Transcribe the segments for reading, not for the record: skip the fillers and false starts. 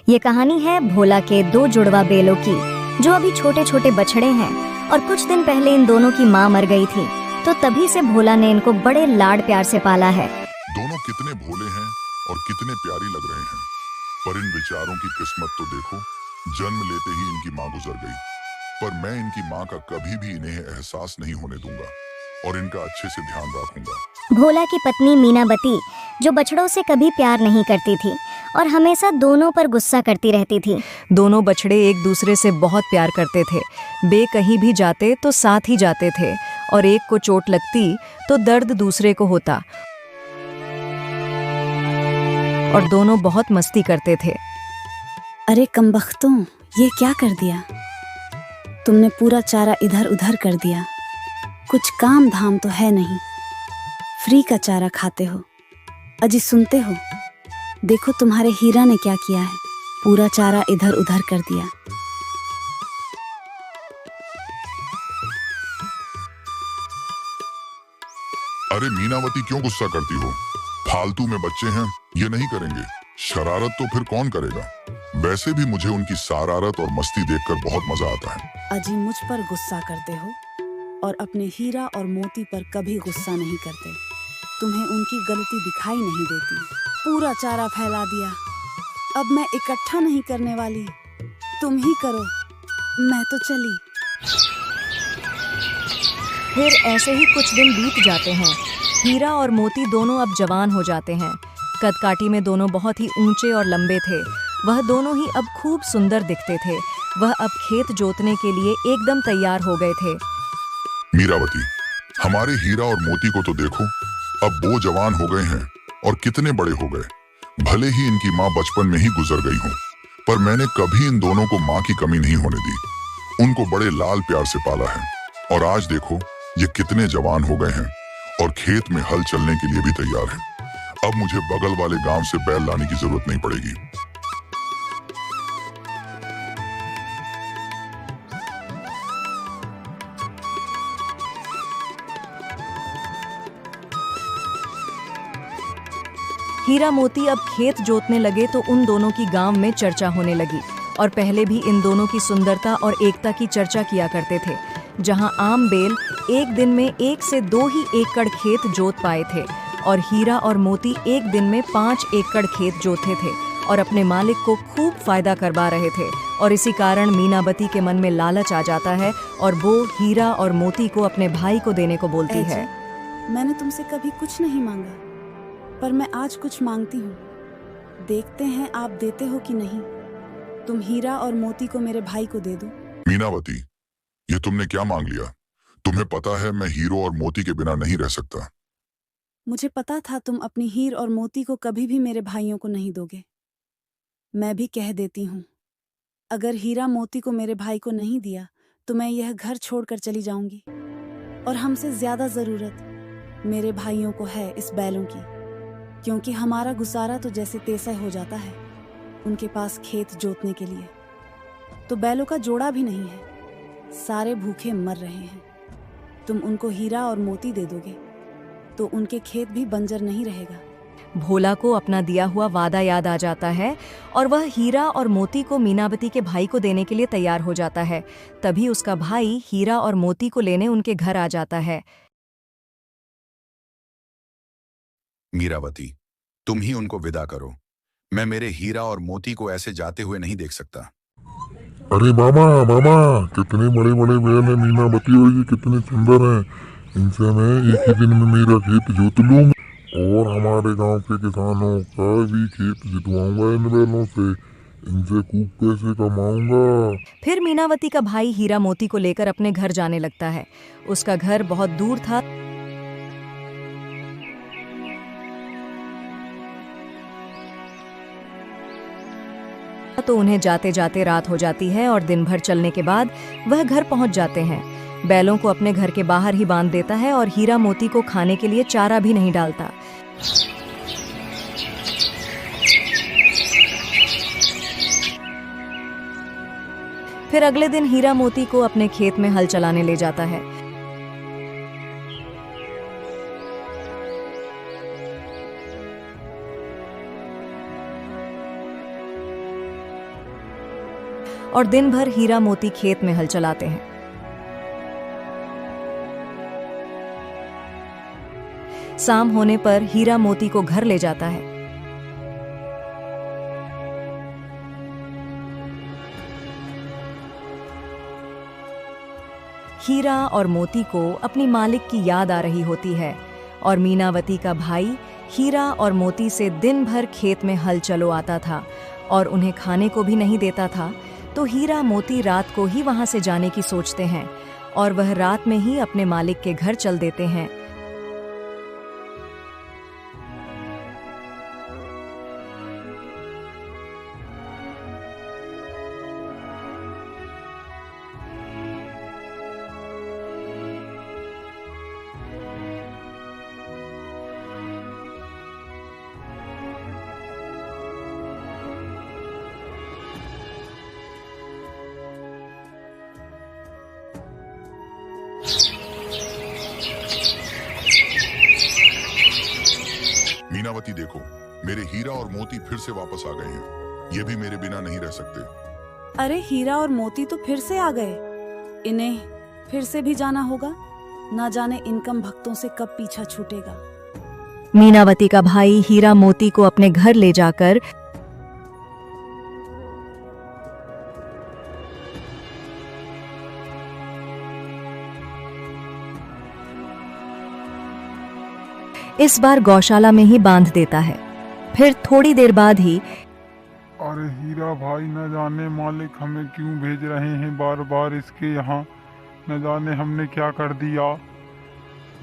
ये कहानी है भोला के दो जुड़वा बेलों की, जो अभी छोटे छोटे बछड़े हैं और कुछ दिन पहले इन दोनों की माँ मर गई थी, तो तभी से भोला ने इनको बड़े लाड प्यार से पाला है। दोनों कितने भोले हैं और कितने प्यारी लग रहे हैं, पर इन बेचारों की किस्मत तो देखो, जन्म लेते ही इनकी माँ गुजर गई। पर मैं इनकी माँ का कभी भी इन्हें एहसास नहीं होने दूंगा और इनका अच्छे से ध्यान रखूंगा। भोला की पत्नी मीनावती, जो बछड़ों से कभी प्यार नहीं करती थी और हमेशा दोनों पर गुस्सा करती रहती थी। दोनों बछड़े एक दूसरे से बहुत प्यार करते थे। बे कहीं भी जाते तो साथ ही जाते थे और एक को चोट लगती तो दर्द दूसरे को होता और दोनों बहुत मस्ती करते थे। अरे कमबख्तों, ये क्या कर दिया? तुमने पूरा चारा इधर उधर कर दिया। कुछ काम धाम तो है नहीं, फ्री का चारा खाते हो। अजी सुनते हो, देखो तुम्हारे हीरा ने क्या किया है, पूरा चारा इधर उधर कर दिया। अरे मीनावती, क्यों गुस्सा करती हो? फालतू में बच्चे हैं, ये नहीं करेंगे। शरारत तो फिर कौन करेगा? वैसे भी मुझे उनकी शरारत और मस्ती देखकर बहुत मजा आता है। अजी मुझ पर गुस्सा करते हो और अपने हीरा और मोती पर कभी गुस्सा नहीं करते। तुम्हें उनकी गलती दिखाई नहीं देती। पूरा चारा फैला दिया। अब मैं इकट्ठा नहीं करने वाली, तुम ही करो, मैं तो चली। फिर ऐसे ही कुछ दिन बीत जाते हैं। हीरा और मोती दोनों अब जवान हो जाते हैं। कदकाठी में दोनों बहुत ही ऊंचे और लंबे थे। वह दोनों ही अब खूब सुंदर दिखते थे। वह अब खेत जोतने के लिए एकदम तैयार हो गए थे। मीरावती, हमारे हीरा और मोती को तो देखो, अब वो जवान हो गए हैं और कितने बड़े हो गए। भले ही इनकी माँ बचपन में ही गुजर गई हो, पर मैंने कभी इन दोनों को माँ की कमी नहीं होने दी। उनको बड़े लाल प्यार से पाला है और आज देखो ये कितने जवान हो गए हैं और खेत में हल चलने के लिए भी तैयार हैं। अब मुझे बगल वाले गांव से बैल लाने की जरूरत नहीं पड़ेगी। हीरा मोती अब खेत जोतने लगे तो उन दोनों की गांव में चर्चा होने लगी और पहले भी इन दोनों की सुंदरता और एकता की चर्चा किया करते थे। जहां आम बेल एक दिन में 1 से 2 ही एकड़ खेत जोत पाए थे और हीरा और मोती एक दिन में 5 एकड़ खेत जोते थे और अपने मालिक को खूब फायदा करवा रहे थे। और इसी कारण मीनावती के मन में लालच आ जाता है और वो हीरा और मोती को अपने भाई को देने को बोलती है। मैंने तुमसे कभी कुछ नहीं मांगा, पर मैं आज कुछ मांगती हूँ। देखते हैं आप देते हो कि नहीं। तुम हीरा और मोती को मेरे भाई को दे दो। मीनावती, ये तुमने क्या मांग लिया? तुम्हें पता है मैं हीरो और मोती के बिना नहीं रह सकता। मुझे पता था तुम अपनी हीर और मोती को कभी भी मेरे भाइयों को नहीं दोगे। मैं भी कह देती हूँ, अगर हीरा मोती को मेरे भाई को नहीं दिया तो मैं यह घर छोड़कर चली जाऊंगी। और हमसे ज्यादा जरूरत मेरे भाइयों को है इस बैलों की, क्योंकि हमारा गुजारा तो जैसे तैसे हो जाता है उनके पास खेत जोतने के लिए। तो बैलों का जोड़ा भी नहीं है, सारे भूखे मर रहे हैं। तुम उनको हीरा और मोती दे दोगे तो उनके खेत भी बंजर नहीं रहेगा। भोला को अपना दिया हुआ वादा याद आ जाता है और वह हीरा और मोती को मीनावती के भाई को देने के लिए तैयार हो जाता है। तभी उसका भाई हीरा और मोती को लेने उनके घर आ जाता है। मीरावती, तुम ही उनको विदा करो। मैं मेरे हीरा और मोती को ऐसे जाते हुए नहीं देख सकता। अरे मामा मामा, कितने बड़े बड़े बैल हैं मीनावती, और ये कितने सुंदर हैं। इनसे मैं एक ही दिन में मेरा खेत जोत लूंगा और हमारे गांव के किसानों का भी खेत जितवाऊंगा इन बैलों से। इनसे खूब पैसे कमाऊंगा। फिर मीनावती का भाई हीरा मोती को लेकर अपने घर जाने लगता है। उसका घर बहुत दूर था, तो उन्हें जाते जाते रात हो जाती है और दिन भर चलने के बाद वह घर पहुंच जाते हैं। बैलों को अपने घर के बाहर ही बांध देता है और हीरा मोती को खाने के लिए चारा भी नहीं डालता। फिर अगले दिन हीरा मोती को अपने खेत में हल चलाने ले जाता है। और दिन भर हीरा मोती खेत में हल चलाते हैं। शाम होने पर हीरा मोती को घर ले जाता है। हीरा और मोती को अपनी मालिक की याद आ रही होती है और मीनावती का भाई हीरा और मोती से दिन भर खेत में हल चलो आता था और उन्हें खाने को भी नहीं देता था। तो हीरा मोती रात को ही वहां से जाने की सोचते हैं और वह रात में ही अपने मालिक के घर चल देते हैं। मीनावती देखो, मेरे हीरा और मोती फिर से वापस आ गए हैं। ये भी मेरे बिना नहीं रह सकते। अरे हीरा और मोती तो फिर से आ गए। इन्हें फिर से भी जाना होगा। ना जाने इनकम भक्तों से कब पीछा छूटेगा। मीनावती का भाई हीरा मोती को अपने घर ले जाकर इस बार गौशाला में ही बांध देता है। फिर थोड़ी देर बाद ही अरे हीरा भाई, न जाने मालिक हमें क्यों भेज रहे हैं बार बार इसके यहाँ। न जाने हमने क्या कर दिया।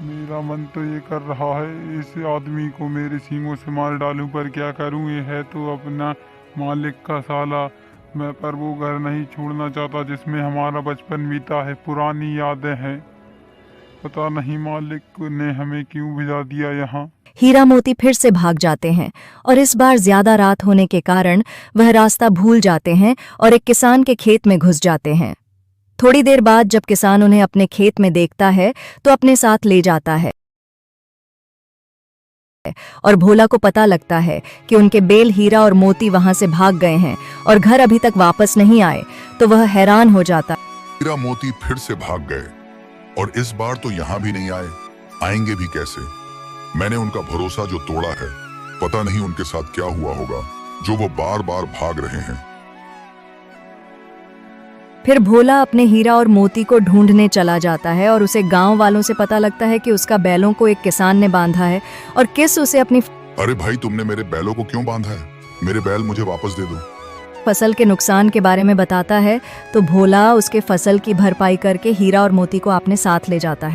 मेरा मन तो ये कर रहा है इस आदमी को मेरे सींगों से मार डालूं, पर क्या करूं। ये है तो अपना मालिक का साला। मैं पर वो घर नहीं छोड़ना चाहता जिसमें हमारा बचपन बीता है, पुरानी यादें हैं। पता नहीं मालिक ने हमें क्यों भिजा दिया यहाँ। हीरा मोती फिर से भाग जाते हैं और इस बार ज्यादा रात होने के कारण वह रास्ता भूल जाते हैं और एक किसान के खेत में घुस जाते हैं। थोड़ी देर बाद जब किसान उन्हें अपने खेत में देखता है तो अपने साथ ले जाता है और भोला को पता लगता है कि उनके बेल हीरा और मोती वहां से भाग गए हैं और घर अभी तक वापस नहीं आए। तो वह हैरान हो जाता है। हीरा मोती फिर से भाग गए और इस बार तो यहाँ भी नहीं आए। आएंगे भी कैसे? मैंने उनका भरोसा जो तोड़ा है, पता नहीं उनके साथ क्या हुआ होगा जो वो बार बार भाग रहे हैं। फिर भोला अपने हीरा और मोती को ढूंढने चला जाता है और उसे गांव वालों से पता लगता है कि उसका बैलों को एक किसान ने बांधा है और किस उसे अपनी अरे भाई, तुमने मेरे बैलों को क्यों बांधा है? मेरे बैल मुझे वापस दे दो। फसल के नुकसान के बारे में बताता है। तो भोला उसके फसल की भरपाई करके हीरा और मोती को अपने साथ ले जाता है।